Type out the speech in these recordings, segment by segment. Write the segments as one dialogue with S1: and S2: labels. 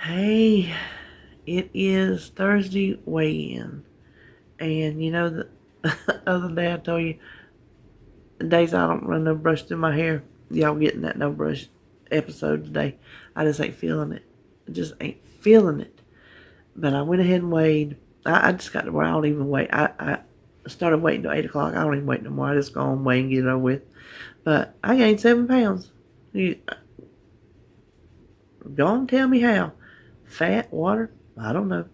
S1: Hey, it is Thursday weigh-in. And the other day I told you, the days I don't run no brush through my hair, y'all getting that no brush episode today. I just ain't feeling it. I just ain't feeling it. But I went ahead and weighed. I just got to where I don't even wait. I started waiting till 8 o'clock. I don't even wait no more. I just go on weigh and get it over with. But I gained 7 pounds. You, go on, tell me how. Fat, water, I don't know.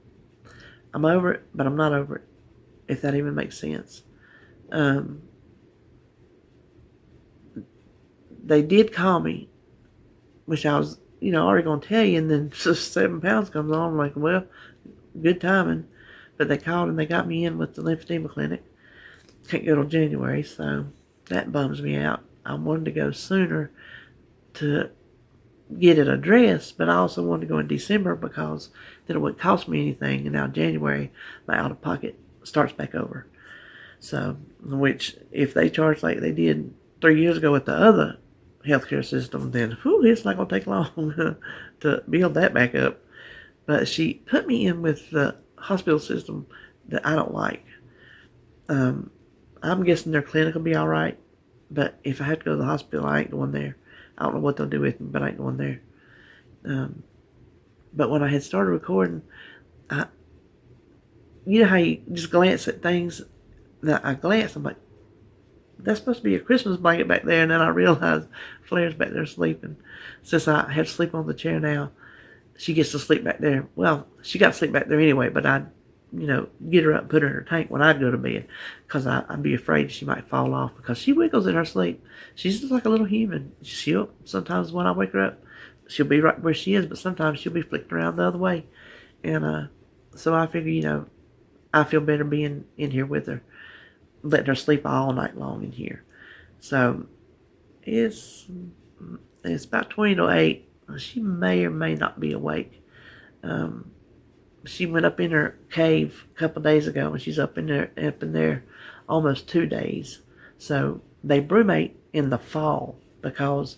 S1: I'm over it, but I'm not over it, if that even makes sense. Um, they did call me, which I was, already going to tell you, and then just 7 pounds comes on. I'm like, well, good timing. But they called and they got me in with the lymphedema clinic. Can't go till January, so that bums me out. I wanted to go sooner to get it addressed, but I also wanted to go in December because then it wouldn't cost me anything. And now January, my out of pocket starts back over. So, which if they charge like they did 3 years ago with the other healthcare system, then it's not going to take long to build that back up. But she put me in with the hospital system that I don't like. I'm guessing their clinic will be all right, but if I have to go to the hospital, I ain't going there. I don't know what they'll do with me, but I ain't going there. But when I had started recording, you know how you just glance at things. Now I glanced, I'm like, that's supposed to be a Christmas blanket back there, and then I realized Flair's back there sleeping. Since I have to sleep on the chair now, she gets to sleep back there. Well, she got to sleep back there anyway, but I'd, get her up and put her in her tank when I'd go to bed, because I'd be afraid she might fall off, because she wiggles in her sleep. She's just like a little human. She'll, sometimes when I wake her up, she'll be right where she is, but sometimes she'll be flicked around the other way. And so I figure, I feel better being in here with her, letting her sleep all night long in here. So it's about 20 to 8. She may or may not be awake. She went up in her cave a couple of days ago, and she's up in there almost 2 days. So they brumate in the fall because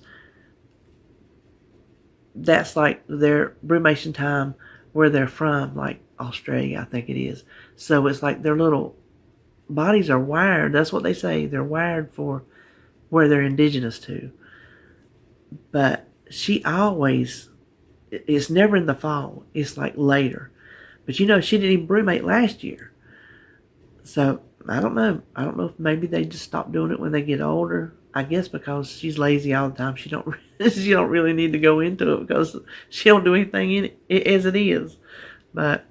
S1: that's like their brumation time where they're from, like Australia, I think it is. So it's like their little bodies are wired. That's what they say. They're wired for where they're indigenous to. But she always, it's never in the fall. It's like later. But she didn't even brumate last year. So I don't know. I don't know if maybe they just stop doing it when they get older. I guess because she's lazy all the time. She don't she don't really need to go into it because she don't do anything in it as it is. But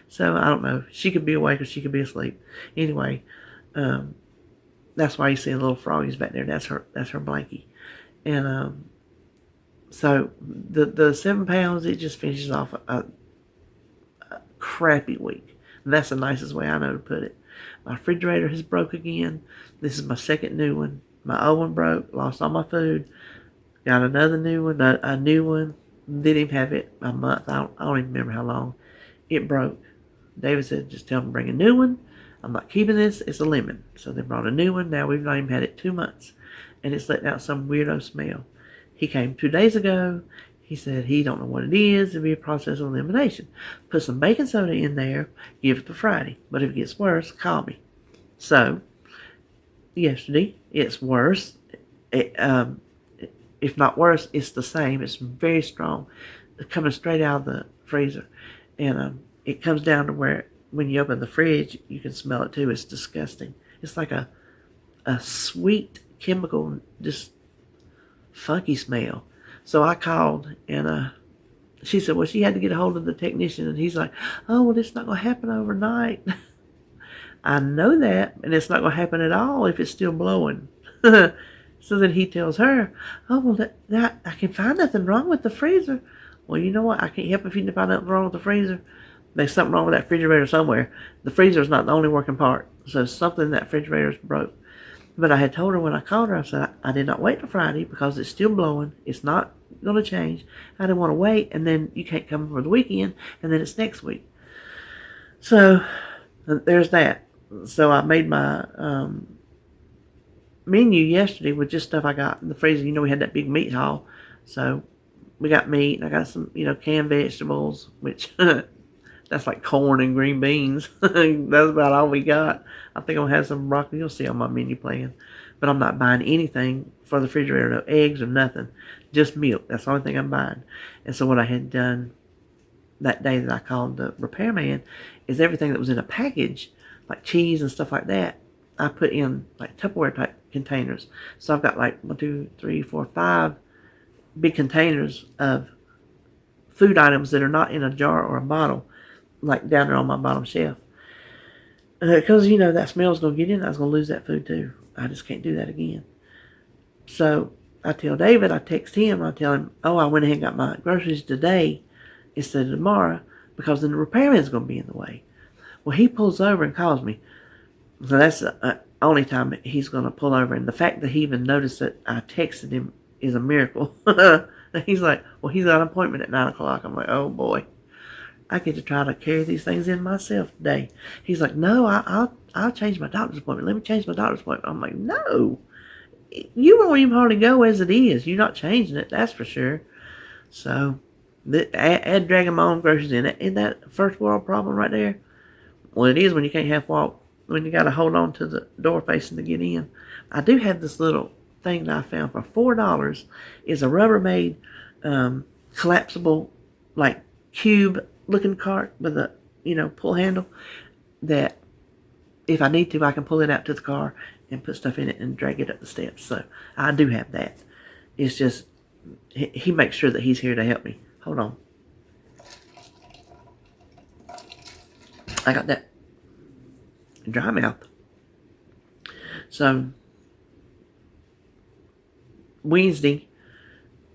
S1: so I don't know. She could be awake or she could be asleep. Anyway, that's why you see little froggies back there. That's her blankie. And so the 7 pounds, it just finishes off a crappy week. And that's the nicest way I know to put it. My refrigerator has broke again. This is my second new one. My old one broke. Lost all my food. Got another new one. A new one. Didn't even have it a month. I don't even remember how long. It broke. David said, just tell them to bring a new one. I'm not keeping this. It's a lemon. So they brought a new one. Now we've not even had it 2 months. And it's letting out some weirdo smell. He came 2 days ago. He said he don't know what it is. It'll be a process of elimination. Put some baking soda in there. Give it to Friday. But if it gets worse, call me. So, yesterday, it's worse. If not worse, it's the same. It's very strong. It's coming straight out of the freezer. And it comes down to where when you open the fridge, you can smell it too. It's disgusting. It's like a sweet chemical, just funky smell. So I called, and she said, well, she had to get a hold of the technician, and he's like, oh, well, it's not going to happen overnight. I know that, and it's not going to happen at all if it's still blowing. So then he tells her, oh, well, that I can find nothing wrong with the freezer. Well, you know what? I can't help if you can find nothing wrong with the freezer. There's something wrong with that refrigerator somewhere. The freezer is not the only working part. So something in that refrigerator is broke. But I had told her when I called her, I said, I did not wait till Friday because it's still blowing. It's not going to change. I didn't want to wait, and then you can't come for the weekend, and then it's next week. So there's that. So I made my menu yesterday with just stuff I got in the freezer. We had that big meat haul. So we got meat, and I got some, canned vegetables, which that's like corn and green beans. That's about all we got. I think I'm gonna have some broccoli. You'll see on my menu plan. But I'm not buying anything for the refrigerator, no eggs or nothing. Just milk. That's the only thing I'm buying. And so what I had done that day that I called the repairman is everything that was in a package, like cheese and stuff like that, I put in like Tupperware type containers. So I've got like 1, 2, 3, 4, 5 big containers of food items that are not in a jar or a bottle, like down there on my bottom shelf. Because, that smell's going to get in. I was going to lose that food too. I just can't do that again. So I tell David, I text him, I tell him, I went ahead and got my groceries today instead of tomorrow because then the repairman's going to be in the way. Well, he pulls over and calls me. So that's the only time he's going to pull over. And the fact that he even noticed that I texted him is a miracle. He's like, well, he's got an appointment at 9 o'clock. I'm like, oh boy. I get to try to carry these things in myself today. He's like, no, I'll change my doctor's appointment. Let me change my doctor's appointment. I'm like, no. You won't even hardly go as it is. You're not changing it, that's for sure. So, add dragging my own groceries in. Isn't that first world problem right there? Well, it is when you can't half walk, when you got to hold on to the door facing to get in. I do have this little thing that I found for $4. Is a Rubbermaid collapsible, like, cube looking cart with a, pull handle that if I need to, I can pull it out to the car and put stuff in it and drag it up the steps. So I do have that. It's just, he makes sure that he's here to help me. Hold on. I got that dry mouth. So Wednesday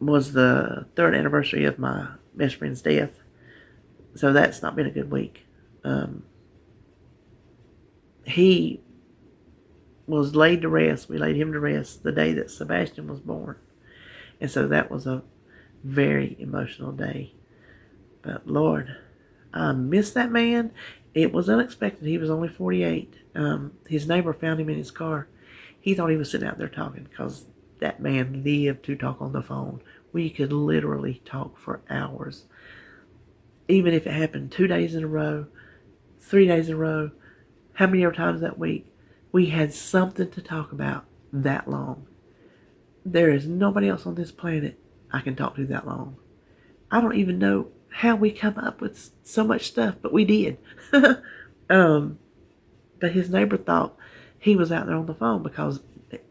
S1: was the 3rd anniversary of my best friend's death. So that's not been a good week. He was laid to rest. We laid him to rest the day that Sebastian was born. And so that was a very emotional day. But Lord, I miss that man. It was unexpected. He was only 48. His neighbor found him in his car. He thought he was sitting out there talking because that man lived to talk on the phone. We could literally talk for hours. Even if it happened 2 days in a row, 3 days in a row, how many other times that week, we had something to talk about that long. There is nobody else on this planet I can talk to that long. I don't even know how we come up with so much stuff, but we did. But his neighbor thought he was out there on the phone because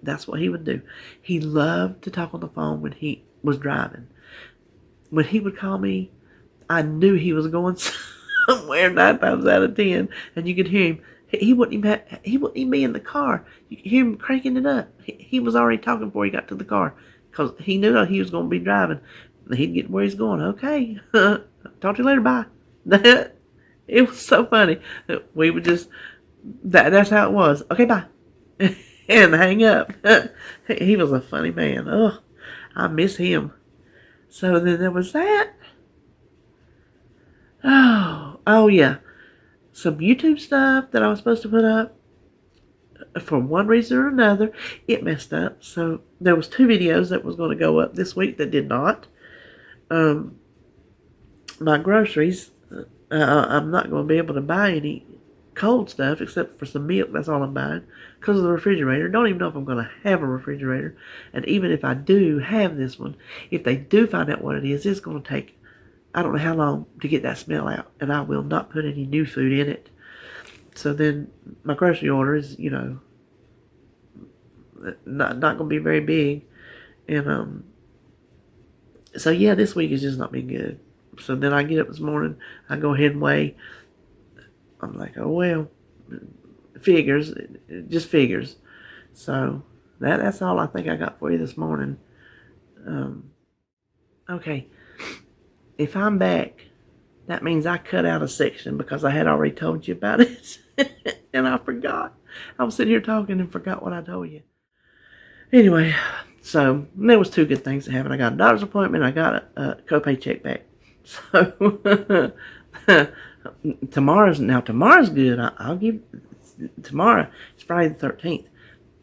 S1: that's what he would do. He loved to talk on the phone when he was driving. When he would call me, I knew he was going somewhere 9 times out of 10, and you could hear him. He wouldn't even be in the car. You could hear him cranking it up. He was already talking before he got to the car because he knew that he was going to be driving. He'd get where he's going. Okay, talk to you later. Bye. It was so funny. We would just that's how it was. Okay, bye, and hang up. He was a funny man. Oh, I miss him. So then there was that. Oh yeah. Some YouTube stuff that I was supposed to put up. For one reason or another, it messed up. So there was 2 videos that was going to go up this week that did not. My groceries, I'm not going to be able to buy any cold stuff except for some milk. That's all I'm buying because of the refrigerator. Don't even know if I'm going to have a refrigerator. And even if I do have this one, if they do find out what it is, it's going to take I don't know how long to get that smell out, and I will not put any new food in it. So then my grocery order is, not going to be very big. And so yeah, this week has just not been good. So then I get up this morning, I go ahead and weigh. I'm like, oh well, figures, just figures. So that's all I think I got for you this morning. Okay. If I'm back, that means I cut out a section because I had already told you about it. And I forgot. I was sitting here talking and forgot what I told you. Anyway, so there was 2 good things that happened. I got a doctor's appointment. I got a copay check back. So tomorrow's good. I'll give tomorrow. It's Friday the 13th.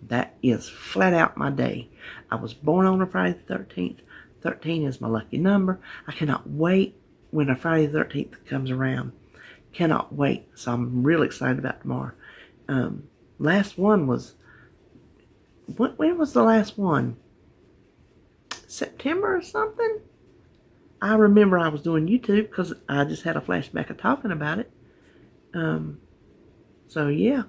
S1: That is flat out my day. I was born on a Friday the 13th. 13 is my lucky number. I cannot wait when a Friday the 13th comes around. Cannot wait. So I'm really excited about tomorrow. Last one was, when was the last one? September or something? I remember I was doing YouTube because I just had a flashback of talking about it. So yeah,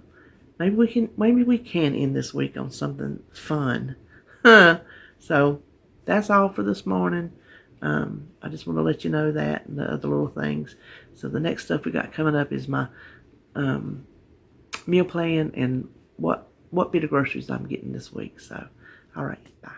S1: maybe we can end this week on something fun. So that's all for this morning. I just want to let you know that and the other little things. So the next stuff we got coming up is my meal plan and what bit of groceries I'm getting this week. So, all right, bye.